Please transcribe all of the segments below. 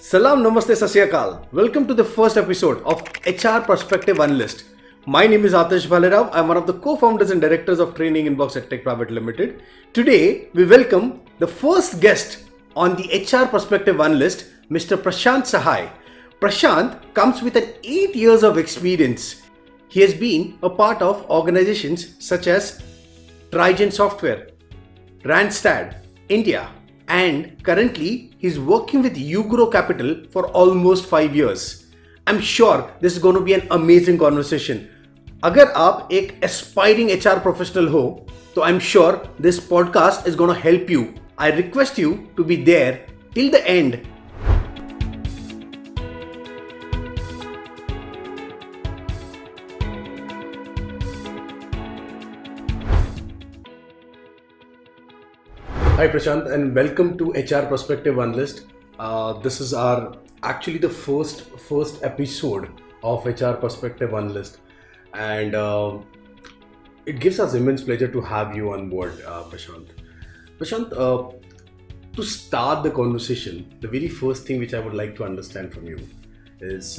Salam, Namaste, Sasyakal. Welcome to the first episode of HR Perspective Analyst. My name is Atish Bhalarav. I'm one of the co-founders and directors of TrainingInbox at Tech Private Limited. Today, we welcome the first guest on the HR Perspective Analyst, Mr. Prashant Sahay. Prashant comes with an 8 years of experience. He has been a part of organizations such as Trigen Software, Randstad, India, and currently he's working with U Gro Capital for almost 5 years. I'm sure this is going to be an amazing conversation. अगर आप एक aspiring HR professional हो, तो I'm sure this podcast is going to help you. I request you to be there till the end. Hi Prashant, and welcome to HR Perspective Analyst. This is our actually the first episode of HR Perspective Analyst, and it gives us immense pleasure to have you on board, Prashant. Prashant, to start the conversation, the very first thing which I would like to understand from you is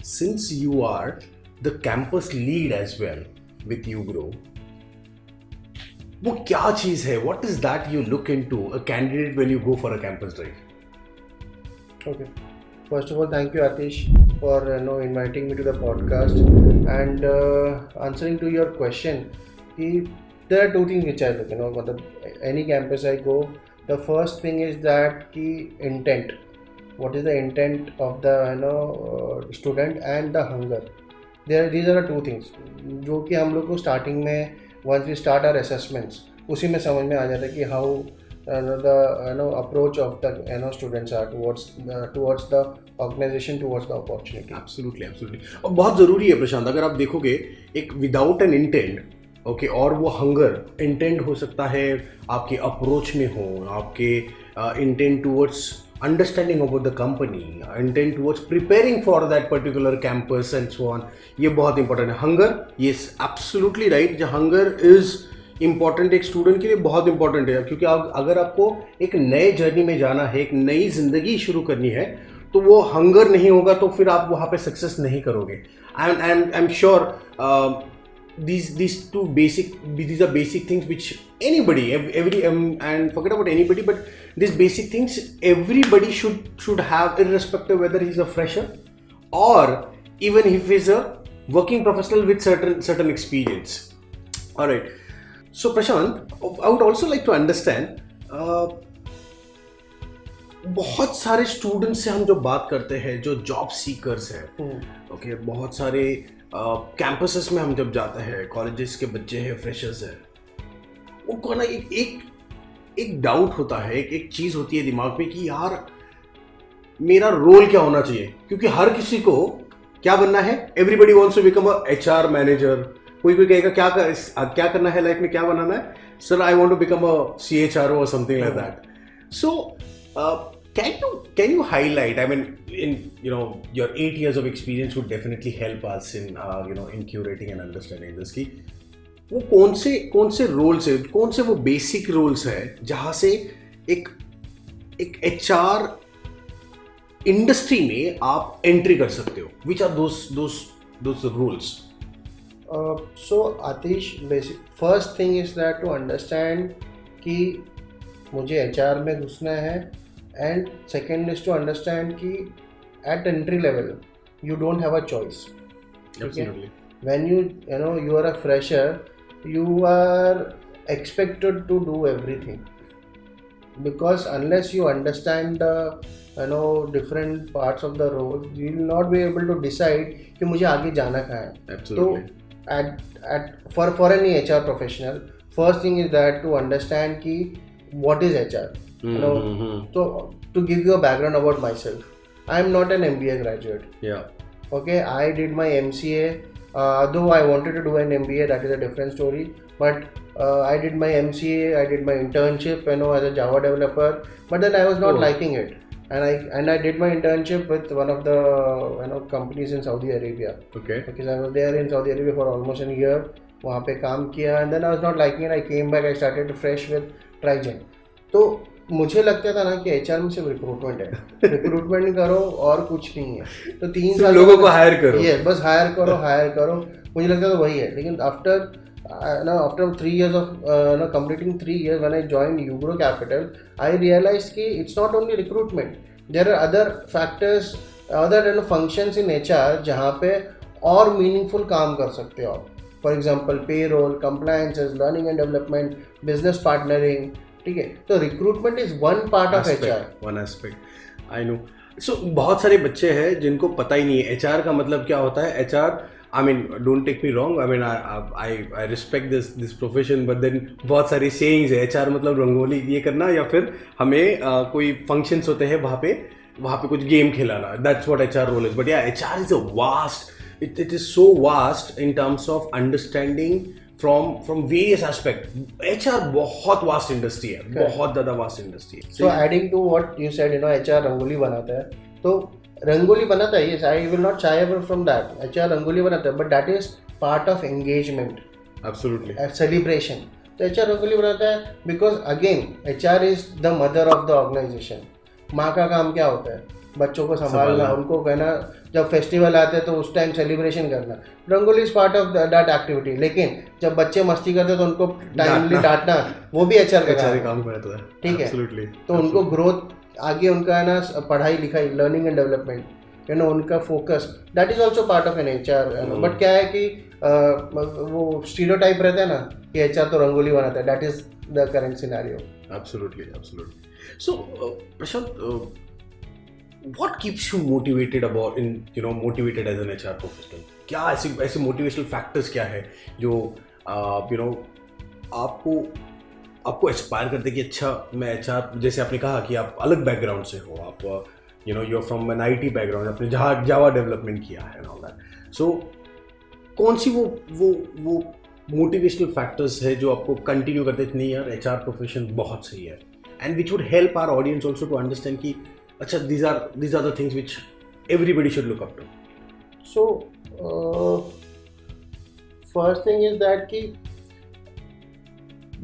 since you are the campus lead as well with U Gro, वो क्या चीज है? What is that you look into a candidate when you go for a campus drive? Okay. First of all, thank you, Atish, for inviting me to the podcast and answering to your question. There are two things which I look. Any campus I go, the first thing is that intent. What is the intent of the student and the hunger? These are the two things. जो कि हम लोग को starting में once we start our assessments, उसी में समझ में आ जाता है कि how the approach of the students are towards the organization, towards the opportunity. Absolutely. और बहुत ज़रूरी है प्रशांत, अगर आप देखोगे एक without an intent, ओके, और वो हंगर इंटेंट हो सकता है आपके अप्रोच में हो, आपके intent towards understanding about the company, intent towards preparing for that particular campus and so on. ये बहुत important है. Hunger, yes, absolutely right. जो hunger is important एक स्टूडेंट के लिए बहुत important है, क्योंकि अगर आपको एक नए जर्नी में जाना है, एक नई जिंदगी शुरू करनी है, तो वो हंगर नहीं होगा तो फिर आप वहाँ पे सक्सेस नहीं करोगे. I'm sure these are basic things which anybody, and forget about anybody, but these basic things everybody should have, irrespective whether he's a fresher or even if he's a working professional with certain experience. All right. So Prashant, I would also like to understand, बहुत सारे students से हम जो बात करते हैं जो job seekers हैं, ओके, बहुत सारे कैंपसेस में हम जब जाते हैं, कॉलेजेस के बच्चे हैं, फ्रेशर्स हैं, उनको ना एक डाउट होता है, एक चीज़ होती है दिमाग में कि यार मेरा रोल क्या होना चाहिए, क्योंकि हर किसी को क्या बनना है, everybody wants to become a HR manager. कोई कहेगा क्या करना है लाइफ में, क्या बनाना है, sir I want to become a CHRO और something like that. So can you highlight, I mean, in your 8 years of experience would definitely help us in in curating and understanding this, कि वो कौन से roles है, कौन से वो basic roles है जहाँ से एक HR इंडस्ट्री में आप एंट्री कर सकते हो. Which are those roles? So Atish, first thing is that to understand कि मुझे HR में घुसना है, and second is to understand कि at entry level you don't have a choice. Absolutely. Okay? When you are a fresher, you are expected to do everything, because unless you understand the different parts of the role, you will not be able to decide कि मुझे आगे जाना कहाँ है. Absolutely. So for any HR professional, first thing is that to understand कि what is HR. So to give you a background about myself, I am not an MBA graduate. Yeah. Okay, I did my MCA. Though I wanted to do an MBA, that is a different story. But I did my MCA, I did my internship, as a Java developer. But then I was not liking it, and I did my internship with one of the companies in Saudi Arabia. Okay. Because I was there in Saudi Arabia for almost a year. वहाँ पे काम किया, and then I was not liking it. I came back. I started fresh with Trigen. So मुझे लगता था ना कि HR में सिर्फ रिक्रूटमेंट है, रिक्रूटमेंट करो और कुछ नहीं है। तो 3 साल लोगों को हायर करो, ये बस हायर करो, मुझे लगता था वही है। लेकिन after 3 years of completing 3 years when I joined U Gro Capital, I realized कि it's not only recruitment, there are other factors, other functions in HR जहाँ पे और मीनिंगफुल काम कर सकते हो आप। For example payroll, compliances, learning and development, business partnering, ठीक है। तो recruitment is one part of HR, one aspect. I know. So बहुत सारे बच्चे हैं जिनको पता ही नहीं है एचआर का मतलब क्या होता है। HR, I mean don't take me wrong, I mean I respect this profession, but then बहुत सारी सेइंग्स है। एचआर मतलब रंगोली ये करना, या फिर हमें कोई फंक्शंस होते हैं वहाँ पे कुछ गेम खिलाना, that's what HR role is. But या HR is a vast, it is so vast in terms of understanding from various aspects. HR बहुत vast industry है, बहुत ज़्यादा vast industry है। So adding to what you said, HR rangoli बनाता है, तो रंगोली बनाता है, yes, I will not shy away from that, HR rangoli बनाता है, but that is part of engagement, absolutely, celebration। तो HR रंगोली बनाता है because again HR is the mother of the organization। माँ का काम क्या होता है? बच्चों को संभालना, उनको कहना, जब फेस्टिवल आते हैं तो उस टाइम सेलिब्रेशन करना। Rangoli is part of that activity. लेकिन जब बच्चे मस्ती करते हैं तो उनको टाइमली डांटना, वो भी एचआर का काम करता है, ठीक है। तो उनको ग्रोथ आगे उनका है ना, पढ़ाई लिखाई, लर्निंग एंड डेवलपमेंट, उनका फोकस, that is also part of an HR. But क्या है कि वो स्टीरियोटाइप रहता है ना कि एचआर तो रंगोली बनाता है, that is the current scenario. Absolutely. So Prashant, what keeps you motivated motivated as an HR professional? क्या ऐसे motivational factors क्या है जो आपको एक्सपायर करते कि अच्छा मैं HR, जैसे आपने कहा कि आप अलग बैकग्राउंड से हो, आप you are from an IT background, आपने जावा डेवलपमेंट किया है एंड ऑल दैट। सो कौन सी वो मोटिवेशनल फैक्टर्स है जो आपको कंटिन्यू करते हैं नहीं यार HR प्रोफेशन बहुत सही है, and which would help our audience also to understand कि अच्छा these are the things which everybody should look up to? So first thing is that ki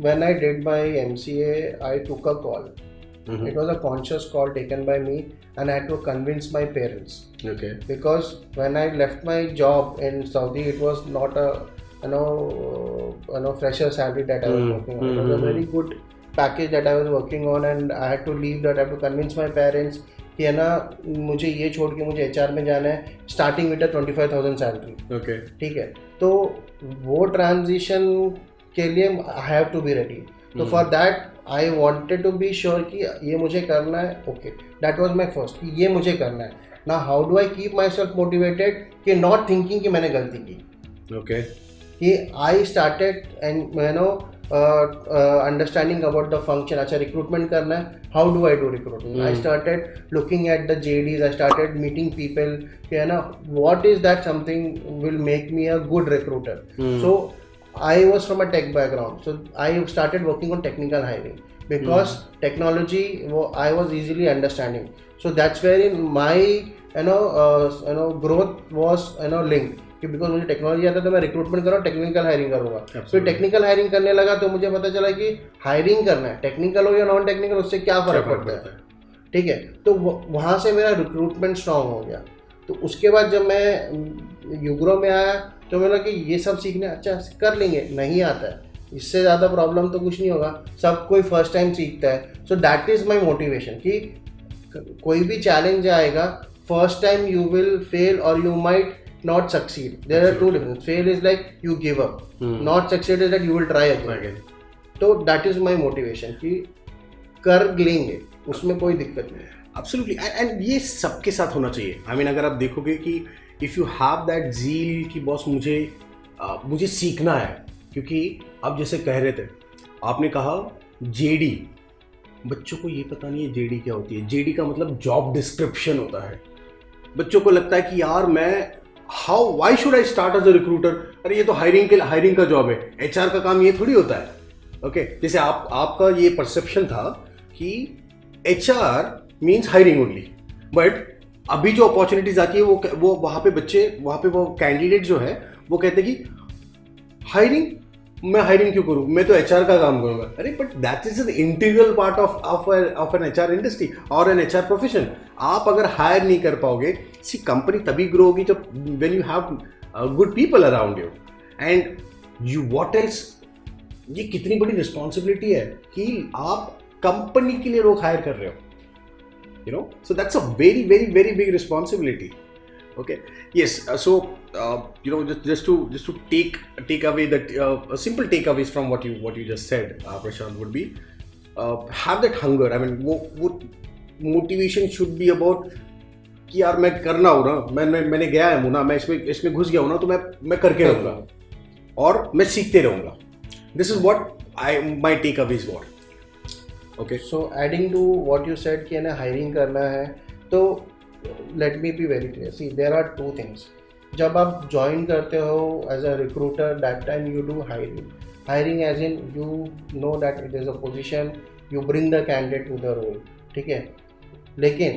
when I did my MCA, I took a call. Mm-hmm. It was a conscious call taken by me, and I had to convince my parents. Okay. Because when I left my job in Saudi, it was not a fresher salary that I was working on. It was a very good package that I was working on, and I had to leave that. I had to convince my parents कि है ना, मुझे ये छोड़ के मुझे HR में जाना है, स्टार्टिंग विद 25,000 सैलरी। ओके, ठीक है। तो वो ट्रांजिशन के लिए I have to be ready. तो for that I wanted to be sure कि ये मुझे करना है। Okay, that was my first कि ये मुझे करना है ना। How do I keep myself motivated कि नॉट थिंकिंग कि मैंने गलती की। ओके, कि I started and understanding about the function. अच्छा, रिक्रूटमेंट करना है, how do I do recruitment? I started looking at the JDs, I started meeting people कि है ना, what is that something will make me a good recruiter. So I was from a tech background, so I started working on technical hiring because technology I was easily understanding. So that's where in my growth was linked कि because मुझे technology आता है तो मैं recruitment करूँ, technical hiring करूँगा। फिर technical hiring करने लगा तो मुझे पता चला कि हायरिंग करना है, टेक्निकल हो या नॉन टेक्निकल, उससे क्या फ़र्क पड़ता है। ठीक है, तो वहाँ से मेरा रिक्रूटमेंट स्ट्रांग हो गया। तो उसके बाद जब मैं यूग्रो में आया तो मैंने कि ये सब सीखने, अच्छा कर लेंगे, नहीं आता है, इससे ज़्यादा प्रॉब्लम तो कुछ नहीं होगा, सब कोई फर्स्ट टाइम सीखता है। So that is my motivation कि कोई भी चैलेंज आएगा, first time you will fail और you might not succeed. There are two different. Fail is like you give up. Not succeed is that you will try again. तो that is my motivation कि कर लेंगे, उसमें कोई दिक्कत नहीं। Absolutely, and ये सबके साथ होना चाहिए। I mean, अगर आप देखोगे कि if you have that zeal कि बॉस मुझे सीखना है, क्योंकि आप जैसे कह रहे थे, आपने कहा JD, बच्चों को ये पता नहीं है JD क्या होती है। JD का मतलब जॉब डिस्क्रिप्शन होता है। बच्चों को लगता है कि यार why should I start as a recruiter, अरे ये तो हायरिंग का जॉब है, HR का काम ये थोड़ी होता है। ओके, जैसे आपका ये परसेप्शन था कि HR means hiring only, but अभी जो अपॉर्चुनिटीज आती है वो वहाँ पे वो कैंडिडेट जो है वो कहते हैं कि हायरिंग मैं हायरिंग क्यों करूँ, मैं तो एचआर का काम करूंगा. अरे but that is an integral part of an HR industry और एन एचआर प्रोफेशन. आप अगर हायर नहीं कर पाओगे, सी कंपनी तभी ग्रो होगी जब when you have good people around you. And you what else, ये कितनी बड़ी रिस्पॉन्सिबिलिटी है कि आप कंपनी के लिए लोग हायर कर रहे हो. You know, so that's a very, very, very big responsibility. Okay. Yes. Just to take away that simple takeaways from what you just said, Prashant, would be have that hunger. I mean, वो motivation should be about कि यार मैं करना हो ना, मैंने गया है ना, मैं इसमें घुस गया हूँ ना, तो मैं करके रहूँगा और मैं सीखते रहूँगा. This is what my takeaways were. Okay. So adding to what you said कि ना hiring करना है, तो let me be very clear. See, there are two things. जब आप join करते हो as a recruiter, that time you do hiring. Hiring as in you know that it is a position, you bring the candidate to the role. ठीक है. लेकिन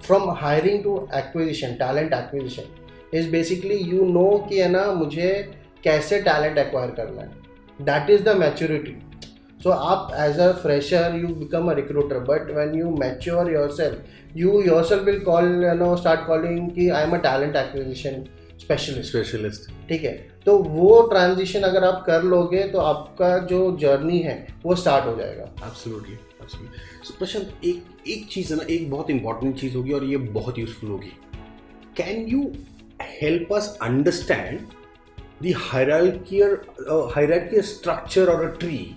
from hiring to acquisition, talent acquisition is basically you know कि है ना मुझे कैसे talent acquire करना है. That is the maturity. So आप as a fresher you become a recruiter, but when you mature yourself, you yourself will start calling कि I am a talent acquisition specialist. ठीक है. तो वो transition अगर आप कर लोगे तो आपका जो journey है वो start हो जाएगा. Absolutely. So प्रशांत, एक चीज़ है ना, एक बहुत important चीज़ होगी और ये बहुत useful होगी. Can you help us understand the hierarchical structure or a tree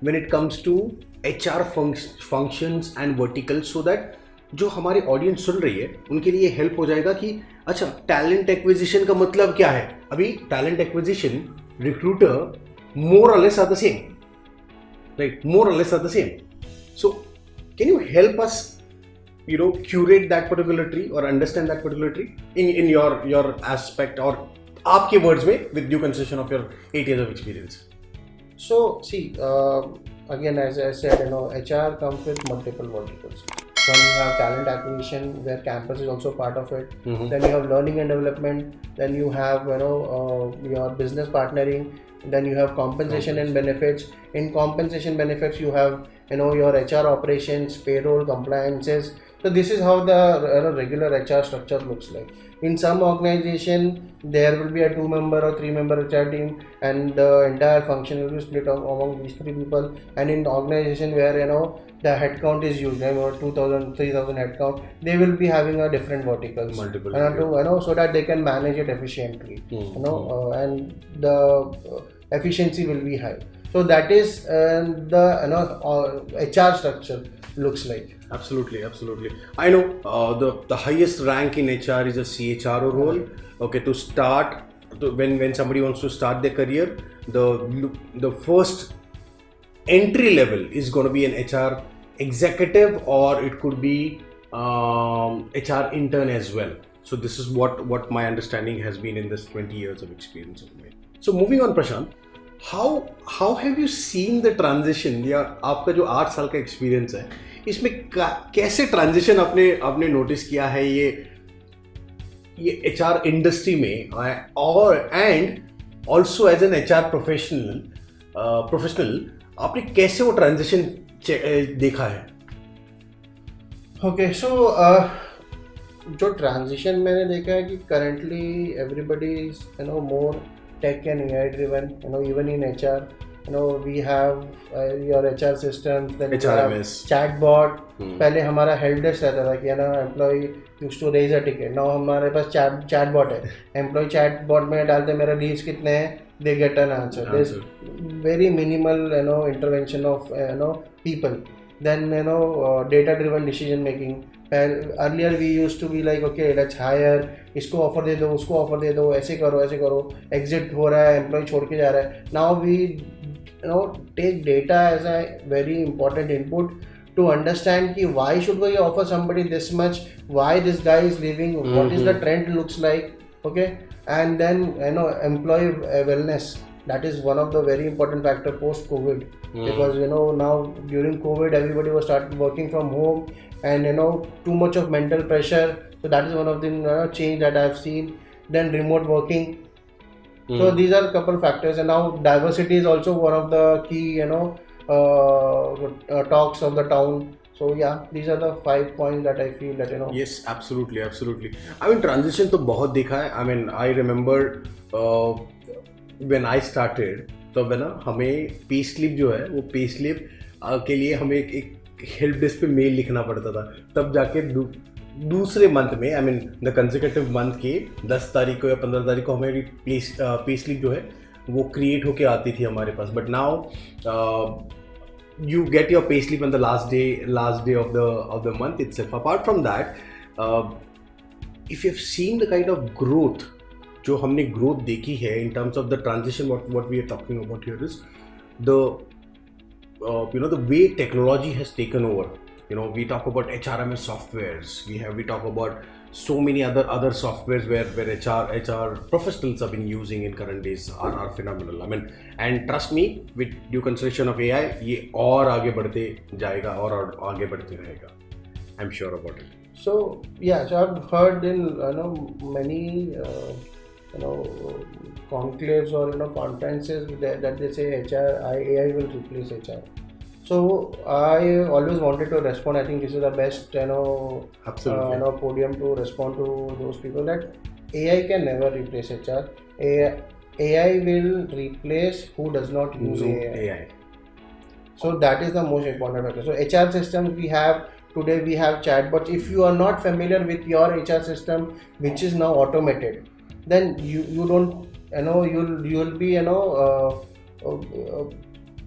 when it comes to HR functions and verticals, so that जो हमारी ऑडियंस सुन रही है उनके लिए हेल्प हो जाएगा कि अच्छा टैलेंट एक्विजिशन का मतलब क्या है. अभी talent acquisition, recruiter more or less are the same, right, more or less are the same. So can you help us curate that particular tree or understand that particular tree in your aspect और आपके words में with due consideration of your 8 years of experience. So see, again as I said, HR comes with multiple verticals. Then you have talent acquisition, where campus is also part of it. Mm-hmm. Then you have learning and development. Then you have your business partnering. Then you have compensation and benefits. In compensation benefits, you have your HR operations, payroll, compliances. So this is how the regular HR structure looks like. In some organization, there will be a 2-member or 3-member HR team, and the entire function will be split among these 3 people. And in the organization where the headcount is huge, 2,000, 3,000 headcount, they will be having a different verticals, multiple, so that they can manage it efficiently. And the efficiency will be high. So that is the HR structure looks like. Absolutely. I know the highest rank in HR is a CHRO role. Okay, to start, when somebody wants to start their career, the first entry level is going to be an HR executive, or it could be HR intern as well. So this is what my understanding has been in this 20 years of experience of mine. So moving on, Prashant, how have you seen the transition, या आपका जो 8 साल का experience है इसमें कैसे transition आपने notice किया है ये HR इंडस्ट्री में, और and also as an HR professional आपने कैसे वो ट्रांजिशन देखा है? ओके, सो जो ट्रांजिशन मैंने देखा है कि currently everybody is more tech and AI driven, even in HR, we have your HR systems, then HRMS, chatbot. पहले हमारा help desk रहता था कि employee used to raise a ticket. Now हमारे पास chatbot है. Employee chatbot में डालते मेरा leaves कितने हैं, they get an answer. There's very minimal intervention of people. Then data driven decision making. Earlier we used to be like, okay, let's hire, इसको offer दे दो, उसको ऑफर दे दो, ऐसे करो, एग्जिट हो रहा है, एम्प्लॉय छोड़ के जा रहा है. Now we take data as a very important input to understand ki why should we offer somebody this much, why this guy is leaving, what is the trend looks like, okay, and then employee wellness, that is one of the very important factor post COVID, because now during COVID everybody was started working from home, and too much of mental pressure, so that is one of the change that I have seen. Then remote working, So these are a couple factors, and now diversity is also one of the key, talks of the town. So yeah, these are the 5 points that I feel that Yes, absolutely. I mean, transition तो बहुत देखा है. I mean, I remember when I started, तो है ना, हमें pay slip जो है वो पे स्लिप के लिए हमें एक हेल्प डेस्क पे मेल लिखना पड़ता था. तब जाके दूसरे मंथ में, I mean the consecutive month के 10 तारीख को या 15 तारीख को हमारी पे स्लिप जो है वो क्रिएट होके आती थी हमारे पास. But now you get your payslip on the last day of the month itself. Apart from that, if you've seen the kind of growth जो हमने growth देखी है in terms of the transition, what we are talking about here is the the way technology has taken over. We talk about HRMS softwares, we talk about so many other softwares where HR professionals have been using in current days are phenomenal. I mean, and trust me, with due consideration of AI, ये और आगे बढ़ते जाएगा और आगे बढ़ते रहेगा. I'm sure about it. So yeah, so I've heard in many conclaves or conferences that they say AI will replace HR. So I always wanted to respond. I think this is the best Absolutely. Podium to respond to those people that AI can never replace HR. AI will replace who does not use AI. So that is the most important factor. So HR systems we have today, we have chatbots. If you are not familiar with your HR system, which is now automated, then you don't you'll be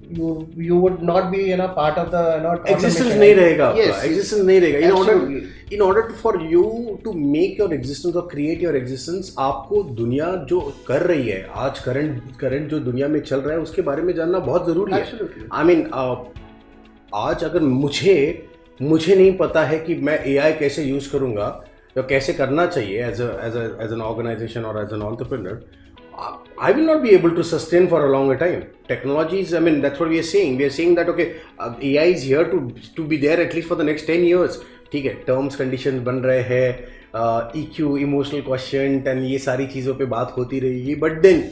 you would not be part of the existence नहीं रहेगा आपका. Yes, existence नहीं रहेगा. absolutely. In order for you to make your existence or create your existence, आपको दुनिया जो कर रही है आज करंट जो दुनिया में चल रहा है उसके बारे में जानना बहुत जरूरी है. Absolutely. I mean, आज अगर मुझे नहीं पता है कि मैं AI कैसे यूज करूंगा या कैसे करना चाहिए as an organization or as an entrepreneur, I will not be able to sustain for a longer time. Technologies, I mean, that's what we are saying. We are saying that okay, AI is here to be there at least for the next 10 years. ठीक है, terms conditions बन रहे हैं, EQ, emotional quotient, and ये सारी चीज़ों पे बात होती रहेगी. But then,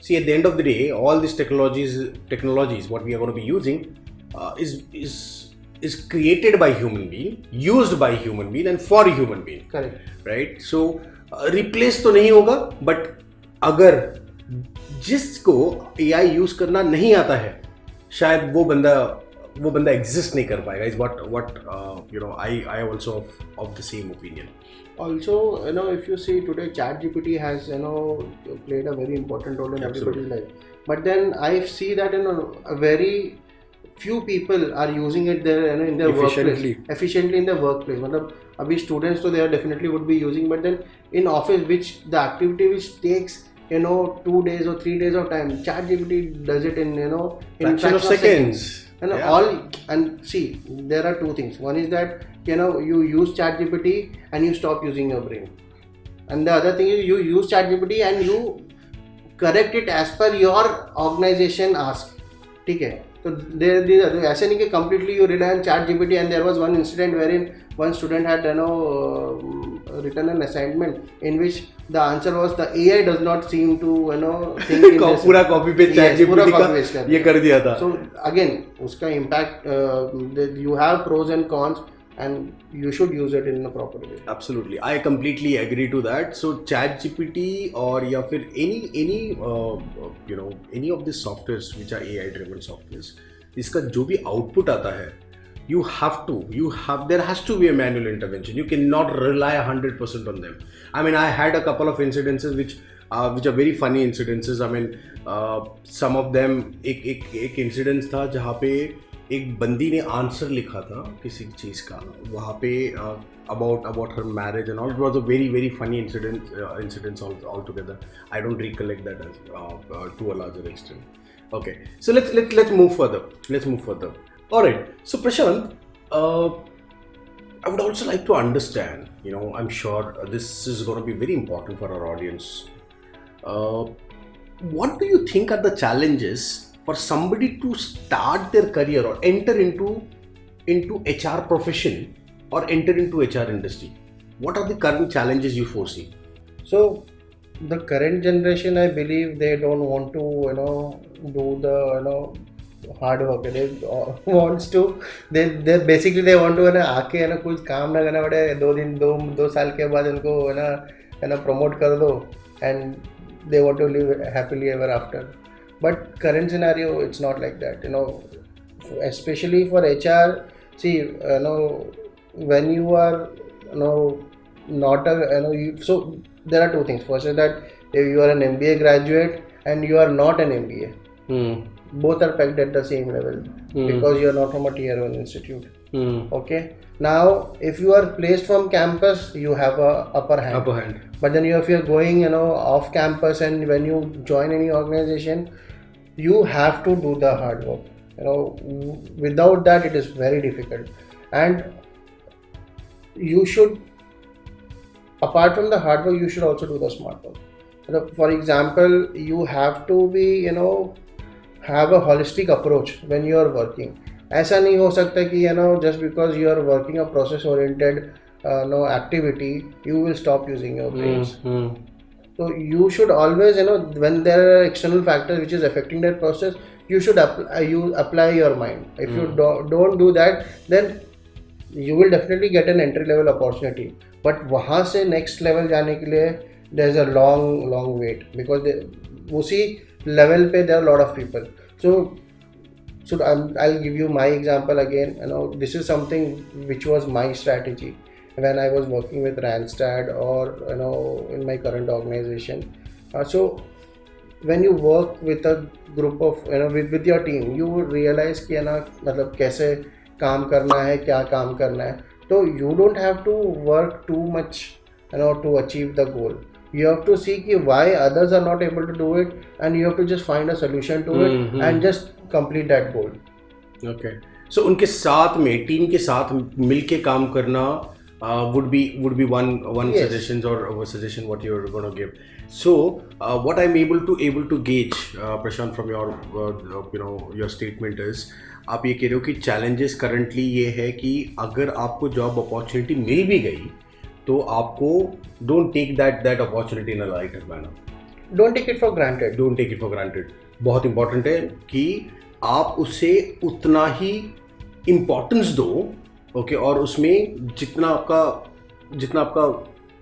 see, at the end of the day, all these technologies, what we are going to be using, is created by human being, used by human being, and for human being. Correct. Right? So, replace तो नहीं होगा, but अगर जिसको AI use करना नहीं आता है शायद वो बंदा एग्जिस्ट नहीं कर पाएगा. Is what I also of the same opinion. Also, if you see today, ChatGPT has played a very important role in everybody's life. But then I see that a very few people are using it there in their efficiently in their workplace. मतलब अभी students तो they are definitely would be using, but then in office, which the activity which takes 2 days or 3 days of time, ChatGPT does it in fraction of seconds. And see, there are two things. One is that you use ChatGPT and you stop using your brain, and the other thing is you use ChatGPT and you correct it as per your organization ask. ठीक है, तो ऐसे नहीं कि completely you rely on ChatGPT. And there was one incident wherein one student had written an assignment in which the answer was the AI does not seem to think in this. पूरा copy paste ChatGPT का ये कर दिया था. So again, उसका impact, you have pros and cons, and you should use it in a proper way. Absolutely, I completely agree to that. So ChatGPT और या फिर any of these softwares which are AI driven softwares, इसका जो भी output आता है, there has to be a manual intervention. You cannot rely 100% on them. I mean, I had a couple of incidences which are very funny incidences. I mean, some of them, एक incident था जहाँ पे एक बंदी ने answer लिखा था किसी चीज़ का वहाँ पे about her marriage and all. It was a very very funny incidents altogether. I don't recollect that as to a larger extent. Okay, so let's move further. All right, so Prashant, I would also like to understand, I'm sure this is going to be very important for our audience. What do you think are the challenges for somebody to start their career or enter into HR profession or enter into HR industry? What are the current challenges you foresee? So the current generation, I believe they don't want to, do the, hard work. They wants to, they basically they want to, आके कुछ काम ना करना पड़े, 2 दिन 2 साल के बाद उनको promote कर दो, and they want to live happily ever after. But current scenario, it's not like that. Especially for HR. See, when you are, not a, so there are two things. First is that if you are an MBA graduate and you are not an MBA, both are pegged at the same level because you are not from a tier 1 institute. Okay. Now, if you are placed from campus, you have a upper hand. But then if you are going, off campus, and when you join any organization, you have to do the hard work. Without that, it is very difficult. And you should, apart from the hard work, you should also do the smart work. For example, you have to be, have a holistic approach when you are working. ऐसा नहीं हो सकता कि just because you are working a process oriented activity, you will stop using your brains. So you should always, when there are external factors which is affecting that process, you should apply your mind. If you don't do that, then you will definitely get an entry level opportunity. But वहाँ से next level जाने के लिए there is a long wait, because उसी level पे there are a lot of people. So I'll give you my example again. This is something which was my strategy when I was working with Randstad or in my current organization. So when you work with a group of with your team, you would realize कि मतलब कैसे काम करना है, क्या काम करना है. So you don't have to work too much to achieve the goal. You have to see why others are not able to do it, and you have to just find a solution to it and just complete that goal. Okay. So उनके साथ में, team के साथ मिलके काम करना would be one yes. suggestions or suggestion what you're going to give. So what I'm able to gauge, Prashant, from your your statement is, आप ये कह रहे हो कि challenges currently ये है कि अगर आपको job opportunity मिल भी गई, तो आपको don't take that opportunity in a lighter manner. Don't take it for granted. Don't take it for granted. बहुत important है कि आप उसे उतना ही importance दो, okay, और उसमें जितना आपका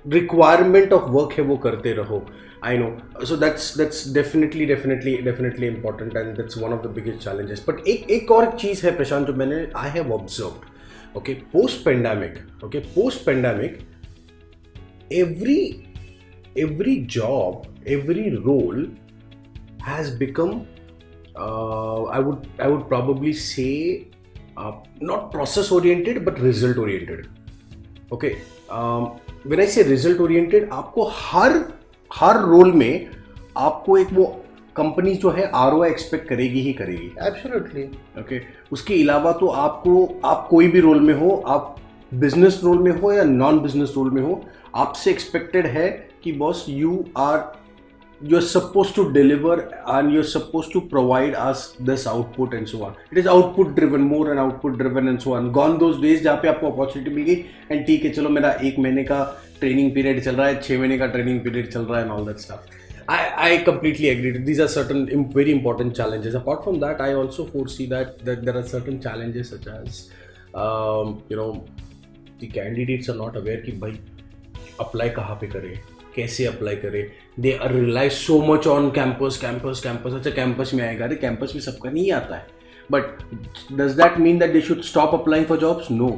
requirement of work है वो करते रहो. I know. So that's definitely important, and that's one of the biggest challenges. But एक और चीज़ है प्रशांत जो मैंने I have observed, okay, post pandemic, every job, every role has become I would probably say not process oriented but result oriented. Okay, when I say result oriented, आपको हर role में आपको एक वो कंपनी जो है ROI एक्सपेक्ट करेगी ही करेगी. Absolutely. Okay, उसके अलावा तो आप कोई भी रोल में हो, आप बिजनेस रोल में हो या नॉन बिजनेस रोल में हो, आपसे एक्सपेक्टेड है कि boss you're supposed to deliver and you're supposed to provide us this output and so on. It is output driven, more and output driven and so on. Gone those days जहाँ पे आपको opportunity मिल गई and ठीक है चलो मेरा 1 महीने का ट्रेनिंग पीरियड चल रहा है, 6 महीने का ट्रेनिंग पीरियड चल रहा है and all that stuff. I completely agree. These are certain very important challenges. Apart from that, I also foresee that there are certain challenges such as the candidates are not aware कि भाई apply कहाँ पे करें, कैसे apply करें. They rely so much on campus. अच्छा campus में आएगा, अरे कैंपस में सबका नहीं आता है. But does that mean that they should stop applying for jobs? No.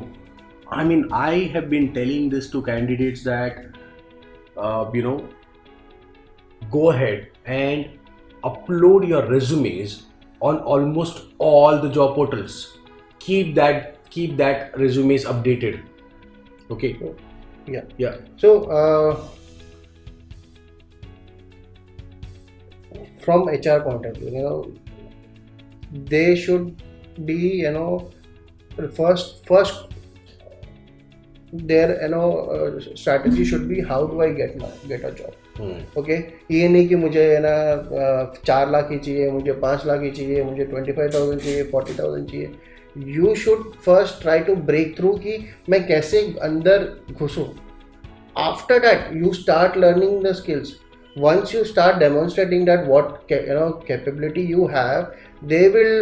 I mean I have been telling this to candidates that go ahead and upload your resumes on almost all the job portals. Keep that resumes updated. Okay. Yeah. So from HR point of view, they should be, first their strategy should be, how do I get a job? Okay, ये नहीं कि मुझे 4 लाख ही चाहिए, मुझे 5 लाख ही चाहिए, मुझे 25,000 चाहिए, 40,000 चाहिए. You should first try to break through कि मैं कैसे अंदर घुसूँ. After that you start learning the skills. once you start demonstrating that what capability you have, they will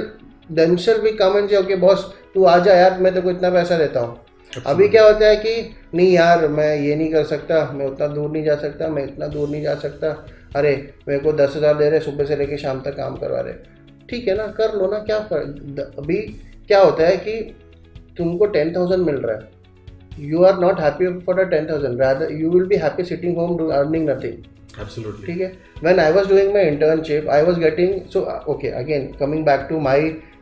themselves भी come and say okay boss तू आ जा यार, मैं तेरे को इतना पैसा देता हूँ. अभी क्या होता है कि नहीं यार मैं ये नहीं कर सकता, मैं उतना दूर नहीं जा सकता, मैं इतना दूर नहीं जा सकता, अरे मेरे को 10,000 दे रहे, सुबह से लेके शाम तक काम करवा रहे. ठीक है ना, कर लो ना, क्या अभी क्या होता है कि तुमको 10,000 मिल रहा है, you are not happy for the 10,000, rather you will be happy sitting home earning nothing. Absolutely. ठीक है. When I was doing my internship, I was getting, so okay, again coming back to my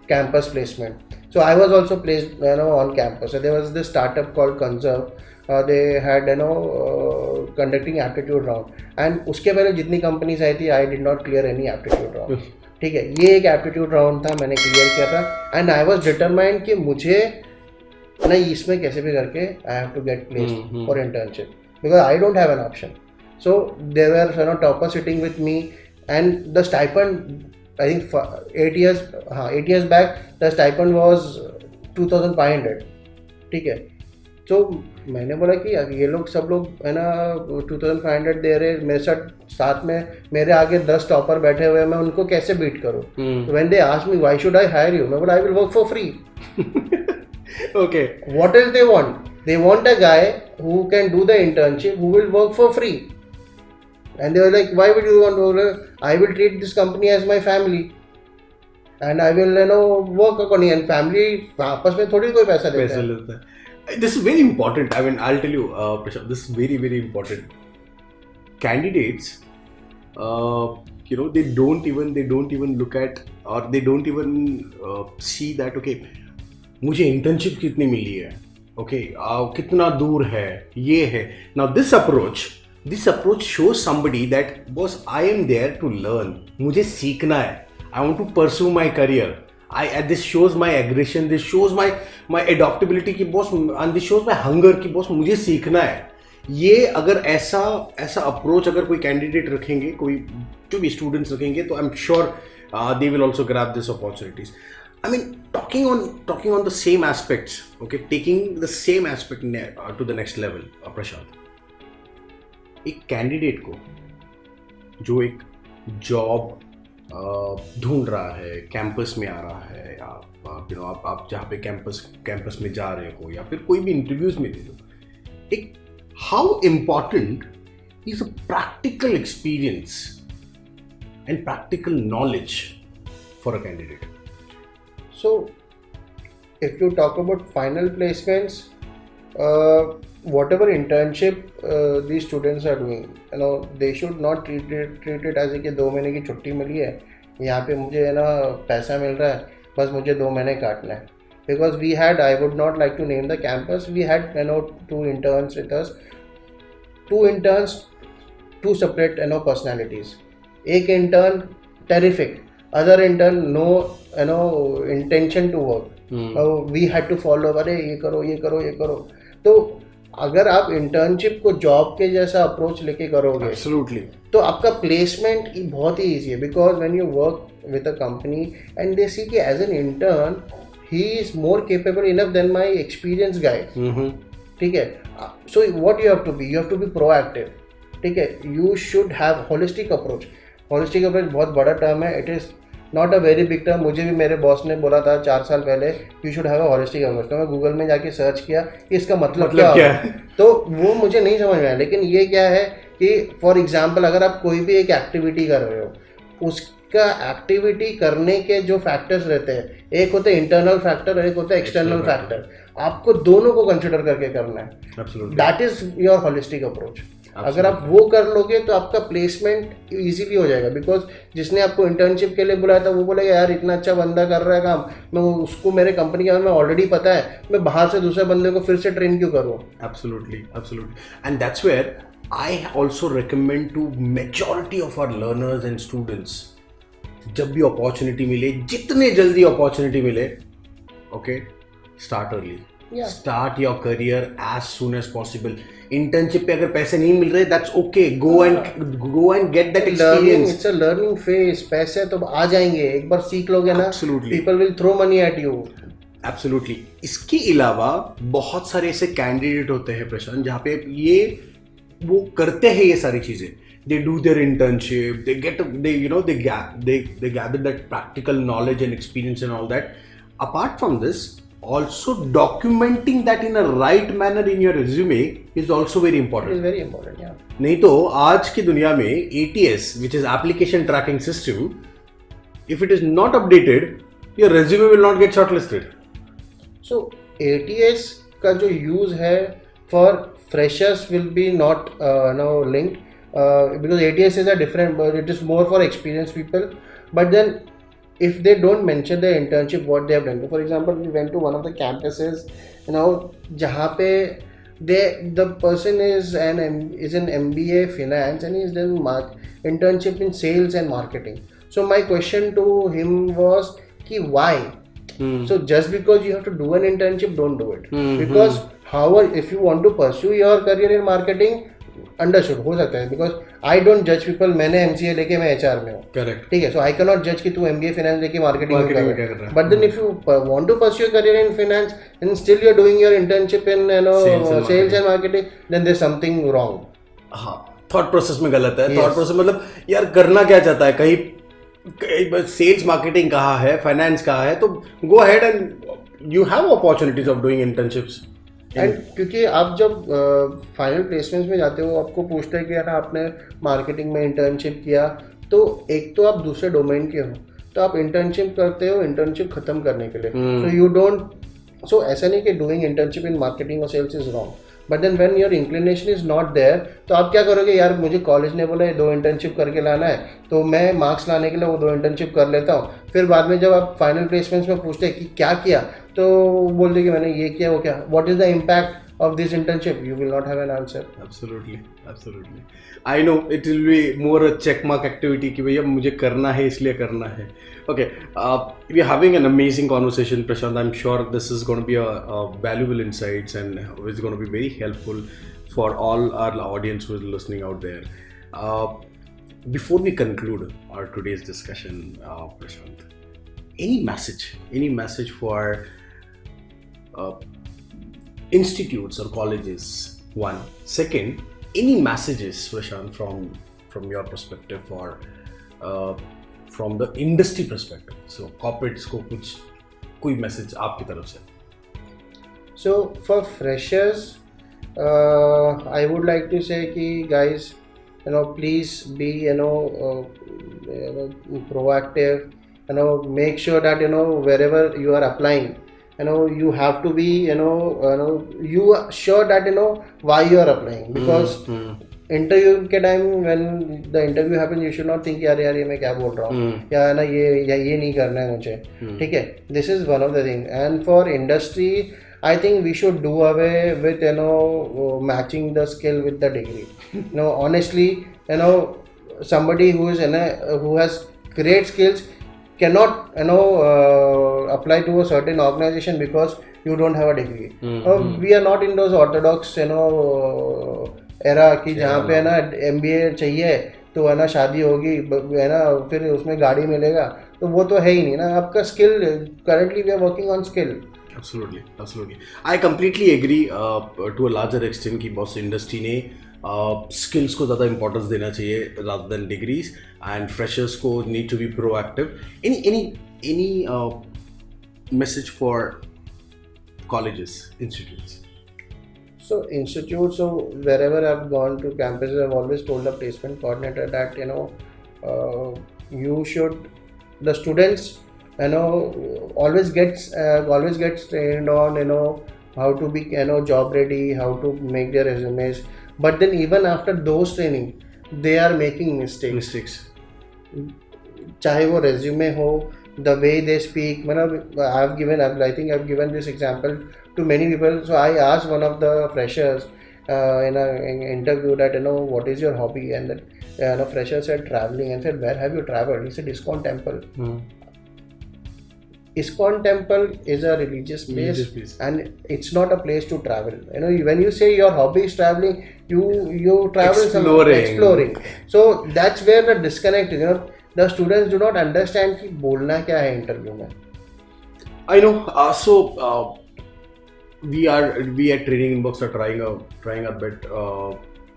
campus placement. So I was also placed on campus. So there was this startup called Conserve. They had conducting aptitude round, and उसके पहले जितनी companies आई थी, I did not clear any aptitude round. ठीक है, ये एक aptitude round था, मैंने clear किया था, and I was determined कि मुझे नहीं इसमें कैसे भी करके I have to get placed for internship because I don't have an option. So there were toppers sitting with me, and the stipend, I think 8 years back the stipend was 2,500. ठीक है. तो मैंने बोला कि ये लोग सब लोग है ना 2,500 दे रहे, मेरे साथ में मेरे आगे 10 टॉपर बैठे हुए हैं, मैं उनको कैसे बीट करूँ. When they asked me why should I hire you, मैं बोला I will work for free. Okay. What else they want? They want a guy who can do the internship, who will work for free. And they were like, why would you want to? I will treat this company as my family, and I will work accordingly. And family आपस में थोड़ी कोई पैसा देता है. This is very important. I mean, I'll tell you, Prashant, this is very, very important. Candidates, they don't even look at, or they don't even see that. Okay, मुझे internship कितनी मिली है? Okay, कितना दूर है? ये है. Now this approach shows somebody that boss, I am there to learn. मुझे सीखना है. I want to pursue my career. This shows my aggression, this shows my adaptability कि boss, and this shows my hunger कि boss मुझे सीखना है. ये अगर ऐसा अप्रोच अगर कोई कैंडिडेट रखेंगे, कोई जो भी स्टूडेंट्स रखेंगे, तो I am sure they will also grab these opportunities. I mean, talking on the same aspects, okay, taking the same aspect to the next level, Prashant. एक कैंडिडेट को जो एक जॉब ढूंढ रहा है, कैंपस में आ रहा है, या आप जहाँ पे कैंपस में जा रहे हो, या फिर कोई भी इंटरव्यूज में दे दो, एक how important is a practical experience and practical knowledge for a candidate. So if you talk about final placements, whatever internship these students are doing, they should not treat it as कि 2 महीने की छुट्टी मिली है, यहाँ पे मुझे पैसा मिल रहा है, बस मुझे 2 महीने काटना है. Because we had, I would not like to name the campus, we had 2 interns with us, 2 separate personalities. एक intern terrific, other intern no intention to work. We had to follow, अरे ये करो. तो अगर आप इंटर्नशिप को job के जैसा अप्रोच लेके करोगे, Absolutely. तो आपका प्लेसमेंट बहुत ही ईजी है. Because when you work with a company and they see कि as an intern he is more capable enough than my experience guy. ठीक है. So what you have to be proactive. ठीक है. You should have holistic approach. Holistic approach बहुत बड़ा term है. It is not a very big term. मुझे भी मेरे बॉस ने बोला था 4 साल पहले, you should have a holistic approach. तो मैं गूगल में जाके सर्च किया कि इसका मतलब क्या है, तो वो मुझे नहीं समझ में आया. लेकिन ये क्या है कि फॉर एग्जांपल अगर आप कोई भी एक एक्टिविटी कर रहे हो, उसका एक्टिविटी करने के जो फैक्टर्स रहते हैं, एक होते हैं इंटरनल फैक्टर और एक होता है एक्सटर्नल फैक्टर. आपको दोनों को कंसिडर करके करना है. That is your holistic approach. अगर आप वो कर लोगे तो आपका प्लेसमेंट इजीली हो जाएगा. बिकॉज जिसने आपको इंटर्नशिप के लिए बुलाया था वो बोलेगा यार इतना अच्छा बंदा कर रहा है काम, मैं उसको मेरे कंपनी के बारे में ऑलरेडी पता है, मैं बाहर से दूसरे बंदे को फिर से ट्रेन क्यों करूँ. Absolutely. And that's where I also recommend to majority of our learners and students, जब भी अपॉर्चुनिटी मिले, जितने जल्दी अपॉर्चुनिटी मिले, okay, start early. Yeah. Start your career as soon as possible. Internship पे अगर पैसे नहीं मिल रहे, that's okay. Go and get that experience. It's a learning phase. पैसे तो आ जाएंगे, एक बार सीख लोगे ना. Absolutely. People will throw money at you. Absolutely. इसके अलावा बहुत सारे ऐसे कैंडिडेट होते हैं प्रशांत, जहाँ पे वो करते हैं ये सारी चीजें, they do their internship, they gather that practical knowledge and experience and all that. Apart from this, also documenting that in a right manner in your resume is also very important. It is very important, yeah. नहीं तो आज की दुनिया में ATS, which is application tracking system, if it is not updated, your resume will not get shortlisted. So ATS का जो use है for freshers will be not linked because ATS is a different, but it is more for experienced people. But then if they don't mention their internship, what they have done. For example, we went to one of the campuses, जहाँ पे the person is an MBA finance and he's done internship in sales and marketing. So my question to him was why? So just because you have to do an internship, don't do it. Because however, if you want to pursue your career in marketing, understood हो सकता है, because I don't judge people. मैंने MCA लेके मैं HR में हूँ, correct, ठीक है, so I cannot judge कि तू MBA finance लेके marketing में क्या कर रहा है. But then if you want to pursue your career in finance and still you're doing your internship in sales and marketing, then there's something wrong. हाँ, thought process में गलत है. Thought process मतलब यार करना क्या चाहता है, कहीं सेल्स मार्केटिंग कहाँ है, फाइनेंस कहाँ है, तो go ahead and you have opportunities of doing internships. And क्योंकि आप जब फाइनल प्लेसमेंट्स में जाते हो, आपको पूछते हैं कि यार आपने मार्केटिंग में इंटर्नशिप किया, तो एक तो आप दूसरे डोमेन के हो, तो आप इंटर्नशिप करते हो इंटर्नशिप खत्म करने के लिए. सो यू डोंट, सो ऐसा नहीं कि डूइंग इंटर्नशिप इन मार्केटिंग और sales is wrong, but then when your inclination is not there, तो आप क्या करोगे, यार मुझे कॉलेज ने बोला 2 इंटर्नशिप करके लाना है, तो मैं मार्क्स लाने के लिए वो 2 इंटर्नशिप कर लेता हूँ. फिर बाद में जब आप फाइनल प्लेसमेंट्स में पूछते हैं कि क्या किया, तो बोल दे कि मैंने ये किया वो क्या, what is the impact of this internship, you will not have an answer. Absolutely. I know it will be more a check mark activity कि भैया मुझे करना है इसलिए करना है. Okay, we are having an amazing conversation, Prashant. I'm sure this is going to be a valuable insights and it's going to be very helpful for all our audience who is listening out there. Before we conclude our today's discussion, Prashant, any message for institutes or colleges? One. Second, any messages, Prashant, from your perspective or from the industry perspective? So corporates को कोई message आपकी तरफ से? So for freshers, I would like to say कि guys, please be proactive. Make sure that wherever you are applying, you have to be you are sure that why you are applying, because interview के time when the interview happens, you should not think यार ये मैं क्या बोल रहा हूँ, या ना ये नहीं करना है मुझे, ठीक है. This is one of the thing. And for industry, I think we should do away with matching the skill with the degree. Honestly, somebody who has great skills cannot apply to a certain organization because you don't have a degree. We are not in those orthodox era कि जहाँ पे MBA चाहिए तो शादी होगी फिर उसमें गाड़ी मिलेगा, तो वो तो है ही नहीं ना. आपका skill, currently we are working on skill. Absolutely. I completely agree to a larger extent कि बहुत इंडस्ट्री ने skills को ज़्यादा importance देना चाहिए rather than degrees, and freshers को need to be proactive. Any message for colleges, institutes? So institutes, so wherever I've gone to campuses, I've always told the placement coordinator that you should, the students always gets trained on how to be job ready, how to make their resumes. But then even after those training, they are making mistakes. चाहे वो resume हो, the way they speak. I think I've given this example to many people. So I asked one of the freshers in an interview that what is your hobby, and that fresher said traveling, and said where have you traveled? He said ISKCON temple. ISKCON temple is a religious place, and it's not a place to travel. When you say your hobby is traveling, you travel exploring. So that's where the disconnect is. The students do not understand कि बोलना क्या है interview में. I know. So we at TrainingInbox are trying our bit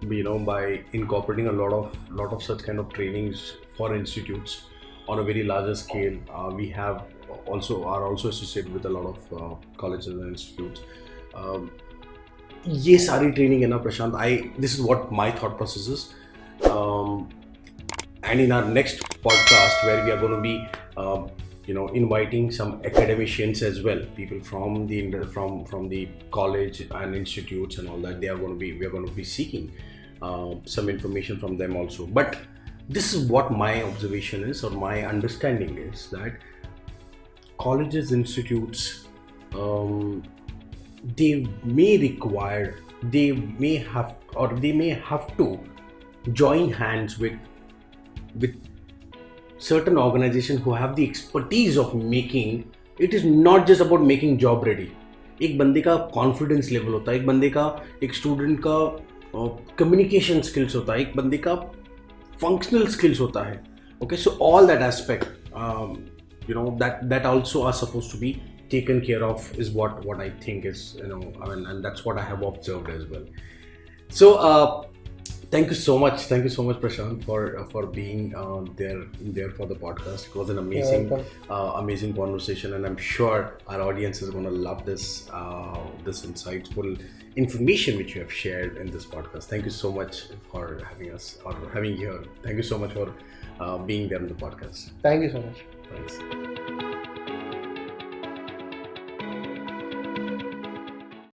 by incorporating a lot of such kind of trainings for institutes on a very larger scale. We are also associated with a lot of colleges and institutes. ये सारी training है ना प्रशांत, this is what my thought process is. And in our next podcast, where we are going to be inviting some academicians as well, people from the college and institutes and all that, we are going to be seeking some information from them also. But this is what my observation is, or my understanding is, that colleges, institutes, they may have to join hands with certain organizations who have the expertise of making. It is not just about making job ready. एक बंदे का confidence level होता है, एक बंदे का, एक student का कम्युनिकेशन स्किल्स होता है, एक बंदे का फंक्शनल स्किल्स होता है. Okay, so all that aspect, that also are supposed to be taken care of, is what I think is, and that's what I have observed as well. So thank you so much Prashant for being there for the podcast. It was an amazing conversation, and I'm sure our audience is going to love this insightful information which you have shared in this podcast. Thank you so much for having you here. Thank you so much for being there on the podcast. Thank you so much. Thanks.